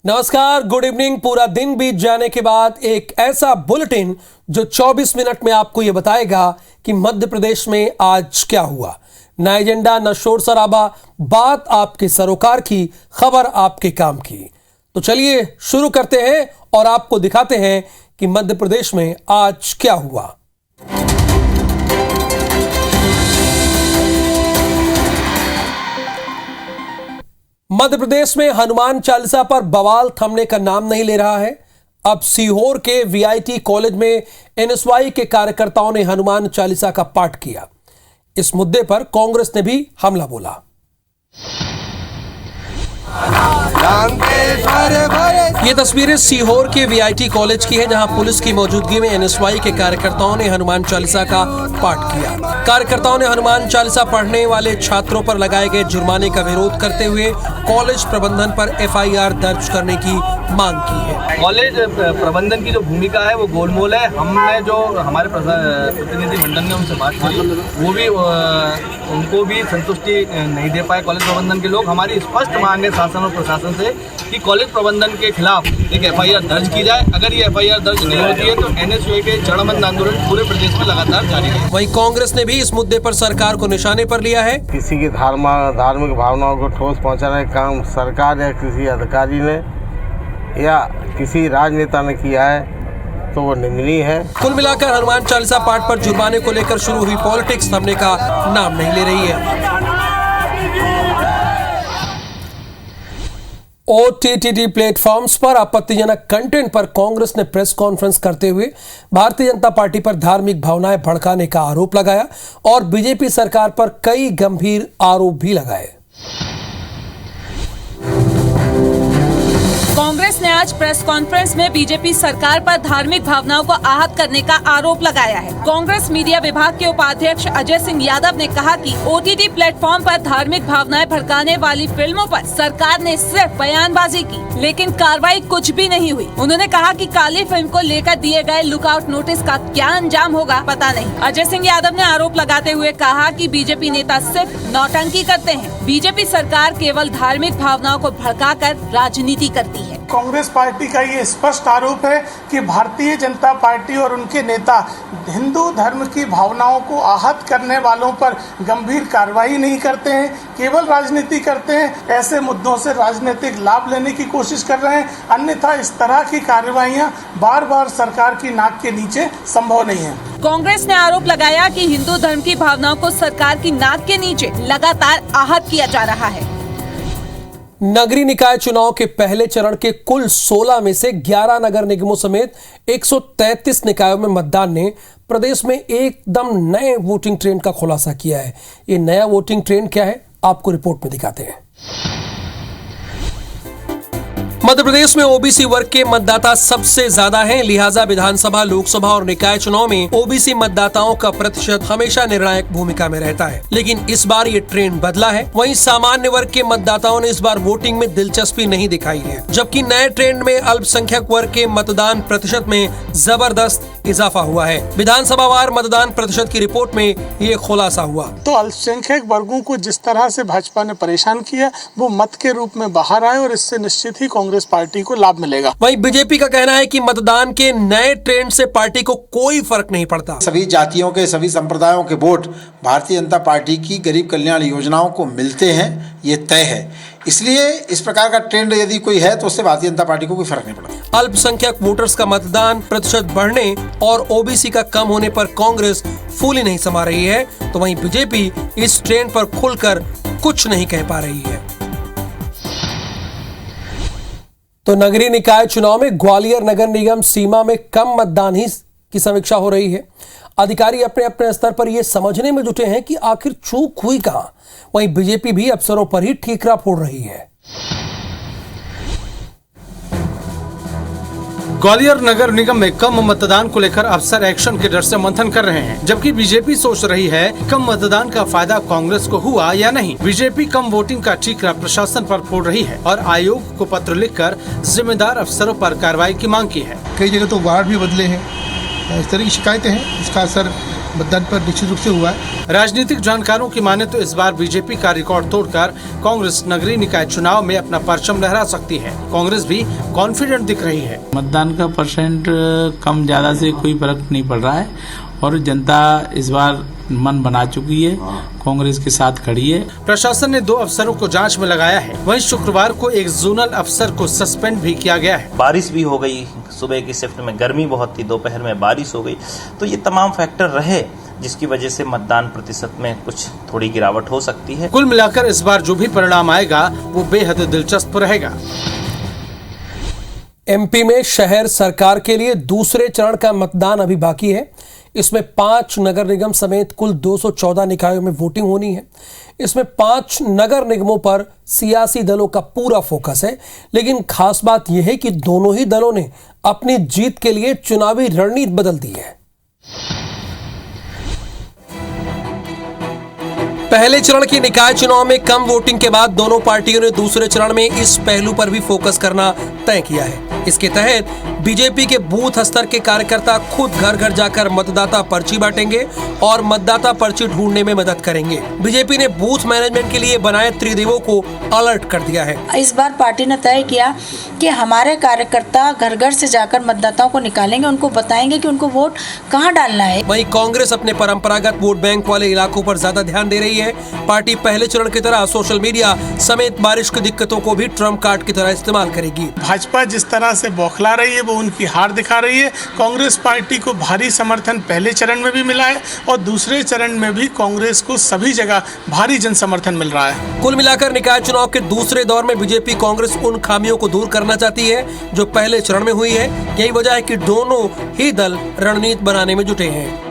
नमस्कार, good evening. पूरा दिन बीत जाने के बाद एक ऐसा बुलेटिन जो 24 मिनट में आपको यह बताएगा कि मध्य प्रदेश में आज क्या हुआ। न एजेंडा, न शोर शराबा, बात आपके सरोकार की, खबर आपके काम की। तो चलिए शुरू करते हैं और आपको दिखाते हैं कि मध्य प्रदेश में आज क्या हुआ। मध्य प्रदेश में हनुमान चालीसा पर बवाल थमने का नाम नहीं ले रहा है। अब सीहोर के वीआईटी कॉलेज में एनएसवाई के कार्यकर्ताओं ने हनुमान चालीसा का पाठ किया। इस मुद्दे पर कांग्रेस ने भी हमला बोला। ये तस्वीरें सीहोर के वीआईटी कॉलेज की है, जहां पुलिस की मौजूदगी में एनएसवाई के कार्यकर्ताओं ने हनुमान चालीसा का पाठ किया। कार्यकर्ताओं ने हनुमान चालीसा पढ़ने वाले छात्रों पर लगाए गए जुर्माने का विरोध करते हुए कॉलेज प्रबंधन पर एफआईआर दर्ज करने की मांग की है। कॉलेज प्रबंधन की जो भूमिका है वो गोलमोल है। हमने जो हमारे प्रतिनिधि मंडल ने उनसे बात की, वो भी उनको भी संतुष्टि नहीं दे पाए कॉलेज प्रबंधन के लोग। हमारी स्पष्ट मांग है शासन और प्रशासन से कि कॉलेज प्रबंधन के खिलाफ एक एफआईआर दर्ज की जाए। अगर ये एफआईआर दर्ज नहीं होती है तो एनएसयूआई के जड़बंद आंदोलन पूरे प्रदेश में लगातार जारी है। वहीं कांग्रेस ने भी इस मुद्दे पर सरकार को निशाने पर लिया है। किसी की धार्मिक भावनाओं को ठोस पहुंचाने का काम सरकार या किसी अधिकारी ने या किसी राजनेता ने किया है तो वो निंदनीय है। कुल मिलाकर हनुमान चालीसा पाठ पर जुर्माने को लेकर शुरू हुई पॉलिटिक्स थमने का नाम नहीं ले रही है। ओटीटी प्लेटफॉर्म्स पर आपत्तिजनक कंटेंट पर कांग्रेस ने प्रेस कॉन्फ्रेंस करते हुए भारतीय जनता पार्टी पर धार्मिक भावनाएं भड़काने का आरोप लगाया और बीजेपी सरकार पर कई गंभीर आरोप भी लगाए। कांग्रेस ने आज प्रेस कॉन्फ्रेंस में बीजेपी सरकार पर धार्मिक भावनाओं को आहत करने का आरोप लगाया है। कांग्रेस मीडिया विभाग के उपाध्यक्ष अजय सिंह यादव ने कहा कि ओटीटी प्लेटफॉर्म पर धार्मिक भावनाएं भड़काने वाली फिल्मों पर सरकार ने सिर्फ बयानबाजी की, लेकिन कार्रवाई कुछ भी नहीं हुई। उन्होंने कहा कि काली फिल्म को लेकर दिए गए लुकआउट नोटिस का क्या अंजाम होगा पता नहीं। अजय सिंह यादव ने आरोप लगाते हुए कहा कि बीजेपी नेता सिर्फ नौटंकी करते हैं। बीजेपी सरकार केवल धार्मिक भावनाओं को भड़काकर राजनीति करती है। कांग्रेस पार्टी का ये स्पष्ट आरोप है कि भारतीय जनता पार्टी और उनके नेता हिंदू धर्म की भावनाओं को आहत करने वालों पर गंभीर कार्रवाई नहीं करते हैं, केवल राजनीति करते हैं। ऐसे मुद्दों से राजनीतिक लाभ लेने की कोशिश कर रहे हैं, अन्यथा इस तरह की कार्रवाइयां बार बार सरकार की नाक के नीचे संभव नहीं है। कांग्रेस ने आरोप लगाया कि हिंदू धर्म की भावनाओं को सरकार की नाक के नीचे लगातार आहत किया जा रहा है। नगरीय निकाय चुनाव के पहले चरण के कुल 16 में से 11 नगर निगमों समेत 133 निकायों में मतदान ने प्रदेश में एकदम नए वोटिंग ट्रेंड का खुलासा किया है। ये नया वोटिंग ट्रेंड क्या है, आपको रिपोर्ट में दिखाते हैं। मध्य प्रदेश में ओबीसी वर्ग के मतदाता सबसे ज्यादा हैं, लिहाजा विधानसभा, लोकसभा और निकाय चुनाव में ओबीसी मतदाताओं का प्रतिशत हमेशा निर्णायक भूमिका में रहता है। लेकिन इस बार ये ट्रेंड बदला है। वहीं सामान्य वर्ग के मतदाताओं ने इस बार वोटिंग में दिलचस्पी नहीं दिखाई है, जबकि नए ट्रेंड में अल्पसंख्यक वर्ग के मतदान प्रतिशत में जबरदस्त इजाफा हुआ है। विधानसभा वार मतदान प्रतिशत की रिपोर्ट में ये खुलासा हुआ। तो अल्पसंख्यक वर्गों को जिस तरह से भाजपा ने परेशान किया, वो मत के रूप में बाहर आए और इससे निश्चित ही कांग्रेस पार्टी को लाभ मिलेगा। वहीं बीजेपी का कहना है कि मतदान के नए ट्रेंड से पार्टी को कोई फर्क नहीं पड़ता। सभी जातियों के, सभी संप्रदायों के वोट भारतीय जनता पार्टी की गरीब कल्याण योजनाओं को मिलते हैं, ये तय है। इसलिए इस प्रकार का ट्रेंड यदि कोई है तो उससे भारतीय जनता पार्टी को कोई फर्क नहीं पड़ता। अल्पसंख्यक वोटर्स का मतदान प्रतिशत बढ़ने और ओबीसी का कम होने पर कांग्रेस फूली नहीं समा रही है, तो वहीं बीजेपी इस ट्रेंड पर खुलकर कुछ नहीं कह पा रही है। तो नगरीय निकाय चुनाव में ग्वालियर नगर निगम सीमा में कम मतदान ही की समीक्षा हो रही है। अधिकारी अपने अपने स्तर पर यह समझने में जुटे हैं कि आखिर चूक हुई कहां। वहीं बीजेपी भी अफसरों पर ही ठीकरा फोड़ रही है। ग्वालियर नगर निगम में कम मतदान को लेकर अफसर एक्शन के डर से मंथन कर रहे हैं, जबकि बीजेपी सोच रही है कम मतदान का फायदा कांग्रेस को हुआ या नहीं। बीजेपी कम वोटिंग का ठीकरा प्रशासन पर फोड़ रही है और आयोग को पत्र लिखकर जिम्मेदार अफसरों पर कार्रवाई की मांग की है। कई जगह तो वार्ड भी बदले हैं, इस तरह की शिकायतें हैं। इसका असर मतदान पर निश्चित रूप से हुआ है। राजनीतिक जानकारों की माने तो इस बार बीजेपी का रिकॉर्ड तोड़कर कांग्रेस नगरीय निकाय चुनाव में अपना परचम लहरा सकती है। कांग्रेस भी कॉन्फिडेंट दिख रही है। मतदान का परसेंट कम ज्यादा से कोई फर्क नहीं पड़ रहा है और जनता इस बार मन बना चुकी है, कांग्रेस के साथ खड़ी है। प्रशासन ने 2 अफसरों को जांच में लगाया है। वहीं शुक्रवार को एक जोनल अफसर को सस्पेंड भी किया गया है। बारिश भी हो गई, सुबह की शिफ्ट में गर्मी बहुत थी, दोपहर में बारिश हो गई, तो ये तमाम फैक्टर रहे जिसकी वजह से मतदान प्रतिशत में कुछ थोड़ी गिरावट हो सकती है। कुल मिलाकर इस बार जो भी परिणाम आएगा वो बेहद दिलचस्प रहेगा। एमपी में शहर सरकार के लिए दूसरे चरण का मतदान अभी बाकी है। इसमें 5 नगर निगम समेत कुल 214 निकायों में वोटिंग होनी है। इसमें 5 नगर निगमों पर सियासी दलों का पूरा फोकस है, लेकिन खास बात यह है कि दोनों ही दलों ने अपनी जीत के लिए चुनावी रणनीति बदल दी है। पहले चरण के निकाय चुनाव में कम वोटिंग के बाद दोनों पार्टियों ने दूसरे चरण में इस पहलू पर भी फोकस करना तय किया है। इसके तहत बीजेपी के बूथ स्तर के कार्यकर्ता खुद घर घर जाकर मतदाता पर्ची बांटेंगे और मतदाता पर्ची ढूंढने में मदद करेंगे। बीजेपी ने बूथ मैनेजमेंट के लिए बनाए त्रिदेवों को अलर्ट कर दिया है। इस बार पार्टी ने तय किया कि हमारे कार्यकर्ता घर घर से जाकर मतदाताओं को निकालेंगे, उनको बताएंगे कि उनको वोट कहां डालना है। वहीं कांग्रेस अपने परंपरागत वोट बैंक वाले इलाकों पर ज्यादा ध्यान दे रही है। पार्टी पहले चरण की तरह सोशल मीडिया समेत बारिश की दिक्कतों को भी ट्रम्प कार्ड की तरह इस्तेमाल करेगी। भाजपा जिस तरह से बौखला रही है वो उनकी हार दिखा रही है। कांग्रेस पार्टी को भारी समर्थन पहले चरण में भी मिला है और दूसरे चरण में भी कांग्रेस को सभी जगह भारी जन समर्थन मिल रहा है। कुल मिलाकर निकाय चुनाव के दूसरे दौर में बीजेपी कांग्रेस उन खामियों को दूर करना चाहती है जो पहले चरण में हुई है। यही वजह है कि दोनों ही दल रणनीति बनाने में जुटे हैं।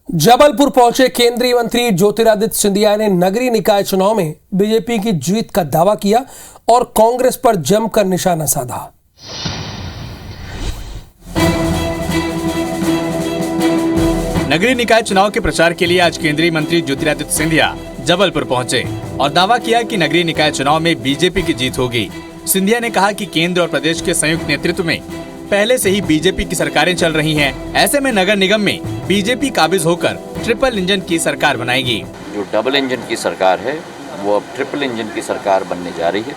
जबलपुर पहुंचे केंद्रीय मंत्री ज्योतिरादित्य सिंधिया ने नगरीय निकाय चुनाव में बीजेपी की जीत का दावा किया और कांग्रेस पर जमकर निशाना साधा। नगरीय निकाय चुनाव के प्रचार के लिए आज केंद्रीय मंत्री ज्योतिरादित्य सिंधिया जबलपुर पहुंचे और दावा किया कि नगरीय निकाय चुनाव में बीजेपी की जीत होगी। सिंधिया ने कहा कि केंद्र और प्रदेश के संयुक्त नेतृत्व में पहले से ही बीजेपी की सरकारें चल रही हैं। ऐसे में नगर निगम में बीजेपी काबिज होकर ट्रिपल इंजन की सरकार बनाएगी। जो डबल इंजन की सरकार है वो अब ट्रिपल इंजन की सरकार बनने जा रही है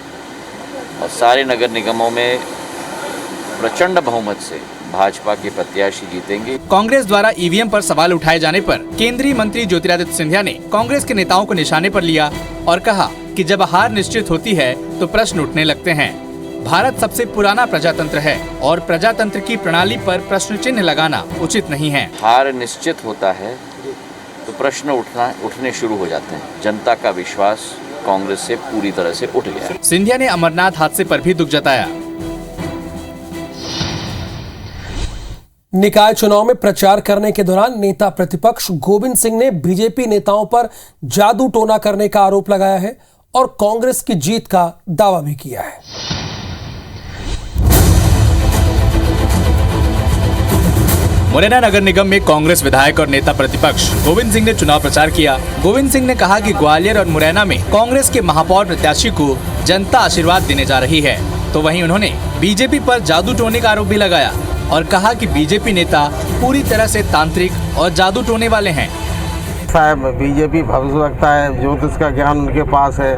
और सारे नगर निगमों में प्रचंड बहुमत से भाजपा के प्रत्याशी जीतेंगे। कांग्रेस द्वारा ईवीएम पर सवाल उठाए जाने पर केंद्रीय मंत्री ज्योतिरादित्य सिंधिया ने कांग्रेस के नेताओं को निशाने पर लिया और कहा कि जब हार निश्चित होती है तो प्रश्न उठने लगते हैं। भारत सबसे पुराना प्रजातंत्र है और प्रजातंत्र की प्रणाली पर प्रश्न चिन्ह लगाना उचित नहीं है। हार निश्चित होता है तो प्रश्न उठने शुरू हो जाते हैं। जनता का विश्वास कांग्रेस से पूरी तरह से उठ गया है। सिंधिया ने अमरनाथ हादसे पर भी दुख जताया। निकाय चुनाव में प्रचार करने के दौरान नेता प्रतिपक्ष गोविंद सिंह ने बीजेपी नेताओं पर जादू टोना करने का आरोप लगाया है और कांग्रेस की जीत का दावा भी किया है। मुरैना नगर निगम में कांग्रेस विधायक और नेता प्रतिपक्ष गोविंद सिंह ने चुनाव प्रचार किया। गोविंद सिंह ने कहा कि ग्वालियर और मुरैना में कांग्रेस के महापौर प्रत्याशी को जनता आशीर्वाद देने जा रही है, तो वहीं उन्होंने बीजेपी पर जादू टोने का आरोप भी लगाया और कहा कि बीजेपी नेता पूरी तरह से तांत्रिक और जादू टोने वाले हैं। साहब बीजेपी भरोसा रखता है, ज्योतिष का ज्ञान उनके पास है,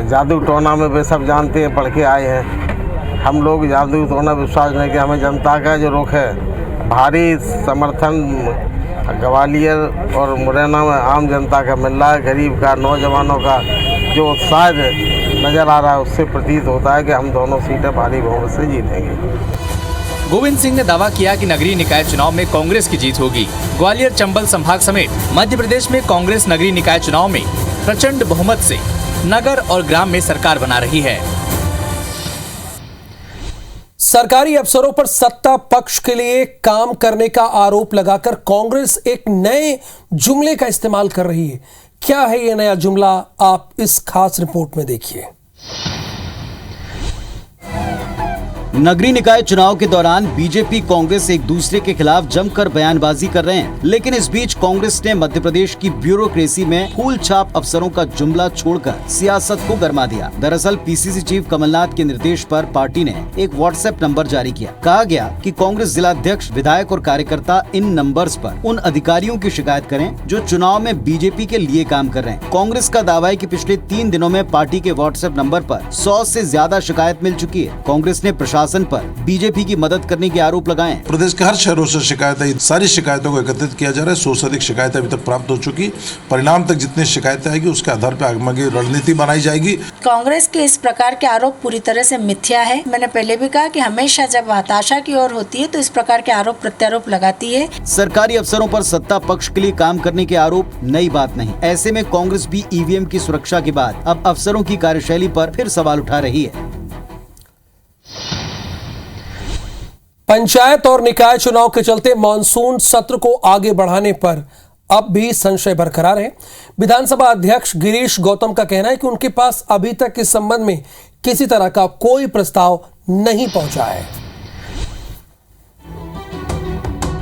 जादू टोना में वे सब जानते हैं, पढ़ के आए हैं। हम लोग जादू टोना विश्वास नहीं कि हमें जनता का जो रुख है भारी समर्थन ग्वालियर और मुरैना में आम जनता का मिल रहा है। गरीब का, नौजवानों का जो उत्साह नजर आ रहा है उससे प्रतीत होता है कि हम दोनों सीटें भारी बहुमत से जीतेंगे। गोविंद सिंह ने दावा किया कि नगरीय निकाय चुनाव में कांग्रेस की जीत होगी। ग्वालियर, चंबल संभाग समेत मध्य प्रदेश में कांग्रेस नगरीय निकाय चुनाव में प्रचंड बहुमत से नगर और ग्राम में सरकार बना रही है। सरकारी अफसरों पर सत्ता पक्ष के लिए काम करने का आरोप लगाकर कांग्रेस एक नए जुमले का इस्तेमाल कर रही है। क्या है यह नया जुमला, आप इस खास रिपोर्ट में देखिए। नगरीय निकाय चुनाव के दौरान बीजेपी कांग्रेस एक दूसरे के खिलाफ जमकर बयानबाजी कर रहे हैं, लेकिन इस बीच कांग्रेस ने मध्य प्रदेश की ब्यूरोक्रेसी में फूल छाप अफसरों का जुमला छोड़कर सियासत को गरमा दिया। दरअसल पीसीसी चीफ कमलनाथ के निर्देश पर पार्टी ने एक व्हाट्सएप नंबर जारी किया। कहा गया कि कांग्रेस जिलाध्यक्ष, विधायक और कार्यकर्ता इन नंबर्स पर उन अधिकारियों की शिकायत करें जो चुनाव में बीजेपी के लिए काम कर रहे हैं। कांग्रेस का दावा है कि पिछले 3 दिनों में पार्टी के व्हाट्सएप नंबर पर 100 से ज्यादा शिकायत मिल चुकी है। कांग्रेस ने प्रशासन पर बीजेपी की मदद करने के आरोप लगाए। प्रदेश के हर शहरों से शिकायतें, सारी शिकायतों को एकत्रित किया जा रहा है। 100 से अधिक शिकायतें अभी तक प्राप्त हो चुकी। परिणाम तक जितनी शिकायतें आएगी उसके आधार पर आगे रणनीति बनाई जाएगी। कांग्रेस के इस प्रकार के आरोप पूरी तरह से मिथ्या है। मैंने पहले भी कहा कि हमेशा जब हताशा की ओर होती है तो इस प्रकार के आरोप प्रत्यारोप लगाती है। सरकारी अफसरों पर सत्ता पक्ष के लिए काम करने के आरोप नई बात नहीं। ऐसे में कांग्रेस भी ईवीएम की सुरक्षा के बाद अब अफसरों की कार्यशैली पर फिर सवाल उठा रही है। पंचायत और निकाय चुनाव के चलते मॉनसून सत्र को आगे बढ़ाने पर अब भी संशय बरकरार है। विधानसभा अध्यक्ष गिरीश गौतम का कहना है कि उनके पास अभी तक इस संबंध में किसी तरह का कोई प्रस्ताव नहीं पहुंचा है।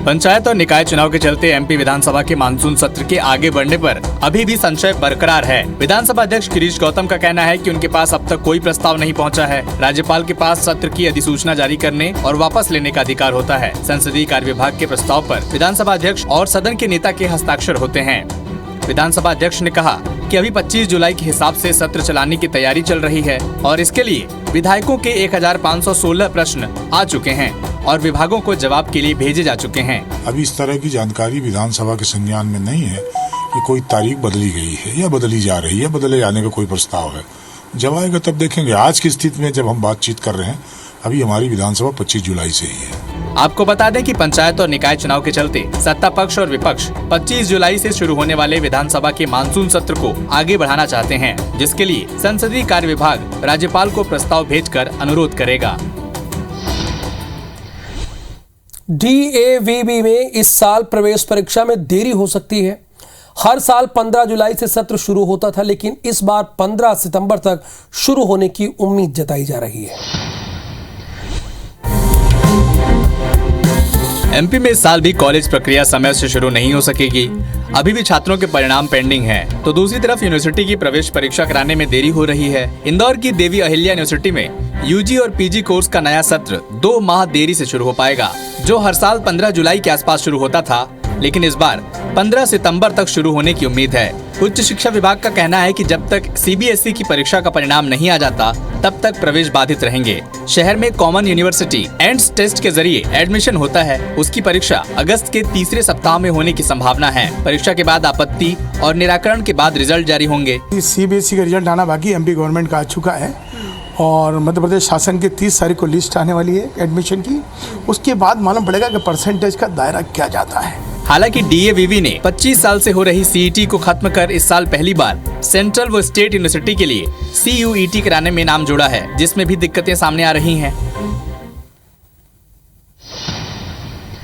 पंचायत और निकाय चुनाव के चलते एमपी विधानसभा के मानसून सत्र के आगे बढ़ने पर अभी भी संशय बरकरार है। विधानसभा अध्यक्ष गिरीश गौतम का कहना है कि उनके पास अब तक कोई प्रस्ताव नहीं पहुंचा है। राज्यपाल के पास सत्र की अधिसूचना जारी करने और वापस लेने का अधिकार होता है। संसदीय कार्य विभाग के प्रस्ताव पर विधानसभा अध्यक्ष और सदन के नेता के हस्ताक्षर होते हैं। विधानसभा अध्यक्ष ने कहा कि अभी 25 जुलाई के हिसाब से सत्र चलाने की तैयारी चल रही है और इसके लिए विधायकों के 1516 प्रश्न आ चुके हैं और विभागों को जवाब के लिए भेजे जा चुके हैं। अभी इस तरह की जानकारी विधानसभा के संज्ञान में नहीं है कि कोई तारीख बदली गई है या बदली जा रही है, बदले जाने का कोई प्रस्ताव है। जब आएगा तब देखेंगे। आज की स्थिति में जब हम बातचीत कर रहे हैं, अभी हमारी विधानसभा 25 जुलाई से ही है। आपको बता दें कि पंचायत और निकाय चुनाव के चलते सत्ता पक्ष और विपक्ष 25 जुलाई से शुरू होने वाले विधानसभा के मानसून सत्र को आगे बढ़ाना चाहते हैं, जिसके लिए संसदीय कार्य विभाग राज्यपाल को प्रस्ताव भेजकर अनुरोध करेगा। DAVB में इस साल प्रवेश परीक्षा में देरी हो सकती है। हर साल 15 जुलाई से सत्र शुरू होता था, लेकिन इस बार 15 सितंबर तक शुरू होने की उम्मीद जताई जा रही है। एमपी में इस साल भी कॉलेज प्रक्रिया समय से शुरू नहीं हो सकेगी। अभी भी छात्रों के परिणाम पेंडिंग हैं। तो दूसरी तरफ यूनिवर्सिटी की प्रवेश परीक्षा कराने में देरी हो रही है। इंदौर की देवी अहिल्या यूनिवर्सिटी में यूजी और पीजी कोर्स का नया सत्र 2 माह देरी से शुरू हो पाएगा, जो हर साल 15 जुलाई के आसपास शुरू होता था, लेकिन इस बार 15 सितंबर तक शुरू होने की उम्मीद है। उच्च शिक्षा विभाग का कहना है कि जब तक सीबीएसई की परीक्षा का परिणाम नहीं आ जाता, तब तक प्रवेश बाधित रहेंगे। शहर में कॉमन यूनिवर्सिटी एंट्रेंस टेस्ट के जरिए एडमिशन होता है। उसकी परीक्षा अगस्त के तीसरे सप्ताह में होने की संभावना है। परीक्षा के बाद आपत्ति और निराकरण के बाद रिजल्ट जारी होंगे। सीबीएसई का रिजल्ट आना बाकी, एमपी गवर्नमेंट का आ चुका है और मध्य प्रदेश शासन की 30 तारीख को लिस्ट आने वाली है एडमिशन की। उसके बाद मालूम पड़ेगा कि परसेंटेज का दायरा क्या जाता है। हालांकि DAVB ने 25 साल से हो रही CET को खत्म कर इस साल पहली बार सेंट्रल व स्टेट यूनिवर्सिटी के लिए CUET कराने में नाम जोड़ा है, जिसमें भी दिक्कतें सामने आ रही हैं।